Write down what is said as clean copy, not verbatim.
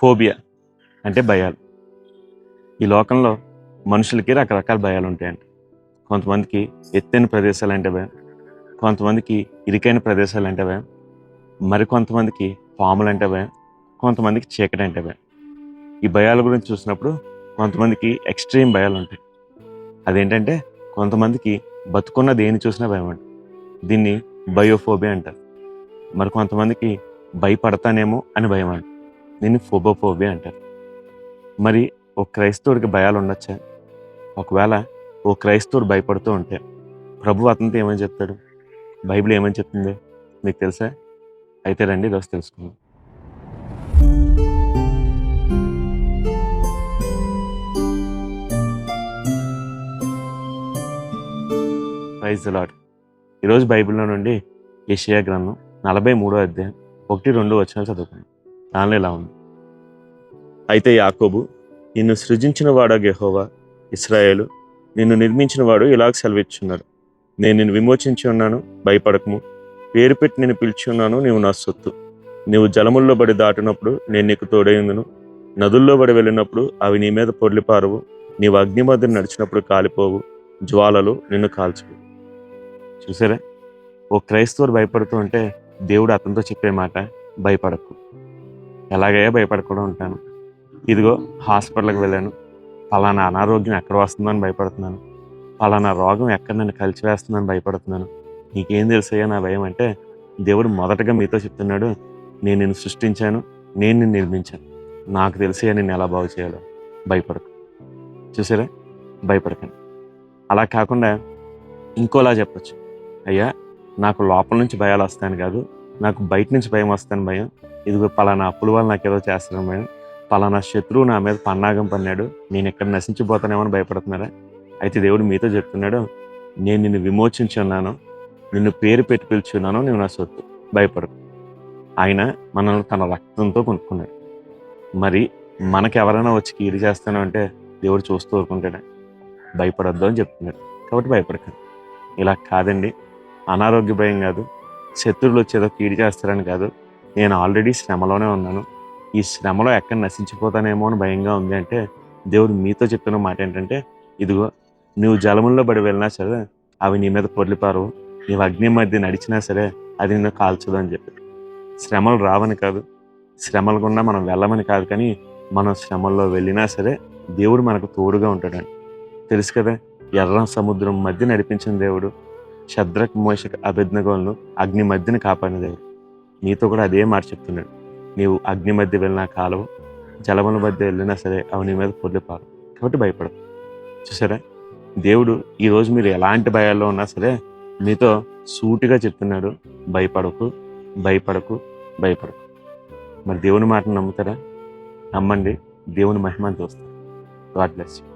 Phobia అంటే భయాలు. ఈ లోకంలో మనుషులకి రకరకాల భయాలు ఉంటాయండి. కొంతమందికి ఎత్తైన ప్రదేశాలు అంటే భయం, కొంతమందికి ఇరుకైన ప్రదేశాలు అంటే భయం, మరికొంతమందికి పాములు అంటే భయం, కొంతమందికి చీకటి అంటే భయం. ఈ భయాల గురించి చూసినప్పుడు కొంతమందికి ఎక్స్ట్రీమ్ భయాలు ఉంటాయి. అదేంటంటే కొంతమందికి బతుకున్న దేన్ని చూసినా భయం అండి. దీన్ని బయోఫోబియా అంటారు. మరి కొంతమందికి భయపడతానేమో అని భయం అండి. దీన్ని ఫోబోఫోబియా అంటారు. మరి ఓ క్రైస్తవుడికి భయాలు ఉండొచ్చా? ఒకవేళ ఓ క్రైస్తవుడు భయపడుతూ ఉంటే ప్రభు అతనితో ఏమని చెప్తాడు? బైబిల్ ఏమని చెప్తుంది మీకు తెలుసా? అయితే రండి ఈరోజు తెలుసుకుందాం. Praise the lord. ఈరోజు బైబిల్లో నుండి యెషయా గ్రంథం 43వ అధ్యాయం 1-2 వచనాలు చదువుకున్నాం. దానిలో ఇలా ఉంది: అయితే యాకోబు, నిన్ను సృజించిన వాడా యెహోవా, ఇశ్రాయేలు, నిన్ను నిర్మించిన వాడు ఇలాగ సెలవిచ్చున్నాడు: నేను నిన్ను విమోచించి ఉన్నాను, భయపడకము. పేరు పెట్టి నేను పిలిచి ఉన్నాను, నీవు నా సొత్తు. నీవు జలముల్లో బడి దాటినప్పుడు నేను నీకు తోడైందును, నదుల్లో బడి వెళ్ళినప్పుడు అవి నీ మీద పొర్లిపారవు. నీవు అగ్ని మధ్య నడిచినప్పుడు కాలిపోవు, జ్వాలలు నిన్ను కాల్చవు. చూసారా? ఓ క్రైస్తవుడు భయపడుతూ ఉంటే దేవుడు అతనితో చెప్పే మాట, భయపడకు. ఎలాగయ్యా భయపడకుండా ఉంటాను? ఇదిగో హాస్పిటల్కి వెళ్ళాను, పలానా అనారోగ్యం ఎక్కడ వస్తుందని భయపడుతున్నాను, పలానా రోగం ఎక్కడ నన్ను కలిచివేస్తుందని భయపడుతున్నాను. నీకేం తెలుసయ్యా నా భయం అంటే, దేవుడు మొదటగా మీతో చెప్తున్నాడు, నేను నిన్ను సృష్టించాను, నేను నిన్ను నిర్మించాను, నాకు తెలిసయ్యా నిన్ను ఎలా బాగు చేయాలో. భయపడకు. చూసారా? భయపడకండి. అలా కాకుండా ఇంకోలా చెప్పచ్చు, అయ్యా నాకు లోపల నుంచి భయాలు వస్తాను కాదు, నాకు బయట నుంచి భయం వస్తాను భయం. ఇదిగో పలానా అప్పుల వల్ల నాకు ఏదో చేస్తాను భయం, పలానా శత్రువు నా మీద పన్నాగం పన్నాడు, నేను ఎక్కడ నశించిపోతానేమో అని భయపడుతున్నారా? అయితే దేవుడు మీతో చెప్తున్నాడు, నేను నిన్ను విమోచించి ఉన్నాను, నిన్ను పేరు పెట్టి పిలుచున్నాను, నువ్వు నా సొత్తు. భయపడకు. ఆయన మనల్ని తన రక్తంతో కొనుక్కున్నాడు. మరి మనకు ఎవరైనా వచ్చి కీడు చేస్తాను అంటే దేవుడు చూస్తూ ఊరుకుంటాడా? భయపడొద్దు అని చెప్తున్నాడు. కాబట్టి భయపడకండి. ఇలా కాదండి, అనారోగ్య భయం కాదు, శత్రువులు వచ్చేదో కీడు చేస్తారని కాదు, నేను ఆల్రెడీ శ్రమలోనే ఉన్నాను, ఈ శ్రమలో ఎక్కడ నశించిపోతానేమో అని భయంగా ఉంది అంటే దేవుడు మీతో చెప్తున్న మాట ఏంటంటే, ఇదిగో నువ్వు జలముల్లో బడి వెళ్ళినా సరే అవి నీ మీద పొర్లిపారవు, నీవు అగ్ని మధ్య నడిచినా సరే అది నిన్ను కాల్చదు అని చెప్పి. శ్రమలు రావని కాదు, శ్రమల గుండా మనం వెళ్ళమని కాదు, కానీ మనం శ్రమల్లో వెళ్ళినా సరే దేవుడు మనకు తోడుగా ఉంటాడని తెలుసు కదా. ఎర్ర సముద్రం మధ్య నడిపించిన దేవుడు, షద్రక్ మోషక్ అబేద్నెగోలను అగ్ని మధ్యని కాపాడిన దేవుడు. నీతో కూడా అదే మాట చెప్తున్నాడు, నీవు అగ్ని మధ్య వెళ్ళినా కాలవు, జలముల మధ్య వెళ్ళినా సరే అవి నీ మీద పొర్లిపారు. కాబట్టి భయపడదు. చూసారా? దేవుడు ఈరోజు మీరు ఎలాంటి భయాల్లో ఉన్నా సరే మీతో సూటిగా చెప్తున్నాడు, భయపడకు, భయపడకు, భయపడకు. మరి దేవుని మాటను నమ్ముతారా? నమ్మండి, దేవుని మహిమను చూస్తారు. God bless you.